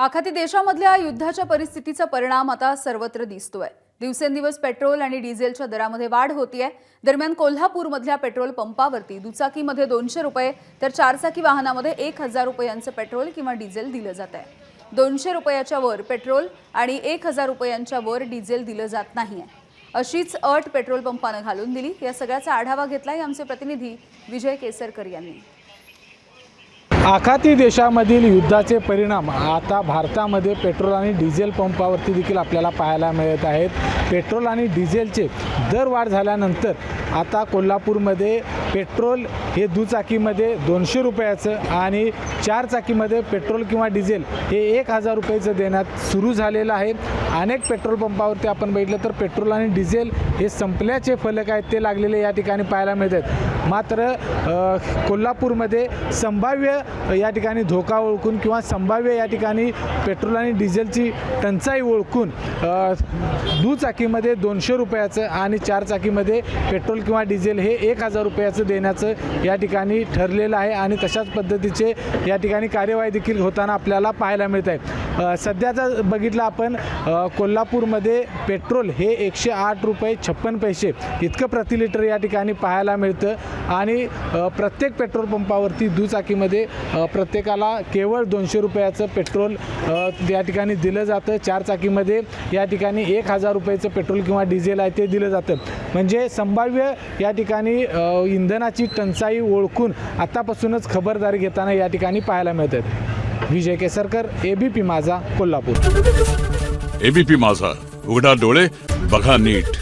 आखाती देशामधल्या युद्धाच्या परिस्थितीचा परिणाम आता सर्वत्र दिसतोय। दिवसेंदिवस पेट्रोल आणि डिझेलच्या दरामध्ये वाढ होतीये। दरम्यान कोल्हापूरमधल्या पेट्रोल पंपावरती दुचाकीमध्ये 200 रुपये तर चारचाकी वाहनामध्ये 1000 रुपयांचं पेट्रोल किंवा डिझेल दिलं जात आहे। 200 रुपयाच्या वर पेट्रोल आणि 1000 रुपयांच्या वर डिझेल दिलं जात नाहीये। अशीच अट पेट्रोल पंपाने घालून दिली। या सगळ्याचा आढावा घेतलाय आमचे प्रतिनिधी विजय केसरकर यांनी। आखाती देशामधील युद्धाचे परिणाम आता भारतामध्ये पेट्रोल आणि डिझेल पंपावरती देखील आपल्याला पाहायला मिळत आहेत। पेट्रोल आणि डिझेलचे दरवाढ झाल्यानंतर आता कोल्हापूरमध्ये पेट्रोल हे दुचाकीमध्ये 200 रुपयाचं आणि चारचाकीमध्ये पेट्रोल किंवा डिझेल हे 1000 रुपयाचं देण्यात सुरू झालेलं आहे। अनेक पेट्रोल पंपावरती आपण बघितलं तर पेट्रोल आणि डिझेल हे संपल्याचे फलक आहेत ते लागलेले या ठिकाणी पाहायला मिळतात। मात्र कोल्हापूरमध्ये संभाव्य या ठिकाणी धोका ओळखून किंवा संभाव्य या ठिकाणी पेट्रोल आणि डिझेलची टंचाई ओळखून दुचाकीमध्ये 200 रुपयाचं आणि चारचाकीमध्ये पेट्रोल किंवा डिझेल हे 1000 रुपयाचं देण्याचं या ठिकाणी ठरलेलं आहे आणि तशाच पद्धतीचे या ठिकाणी कार्यवाही देखील होताना आपल्याला पाहायला मिळत आहे। सध्याचा बघितलं आपण कोल्हापूरमध्ये पेट्रोल हे 108 रुपये 56 पैसे इतकं प्रति लिटर या ठिकाणी पाहायला मिळतं आणि प्रत्येक पेट्रोल पंपावरती दुचाकीमध्ये प्रत्येकाला केवळ 200 रुपयाचं पेट्रोल या ठिकाणी दिलं जातं। चारचाकीमध्ये या ठिकाणी 1000 रुपयाचं पेट्रोल किंवा डिझेल आहे ते दिलं जातं। म्हणजे संभाव्य या ठिकाणी इंधनाची टंचाई ओळखून आतापासूनच खबरदारी घेताना या ठिकाणी पाहायला मिळतात। विजय केसरकर, एबीपी माझा, कोल्हापूर। एबीपी माझा, उघडा डोळे बघा नीट।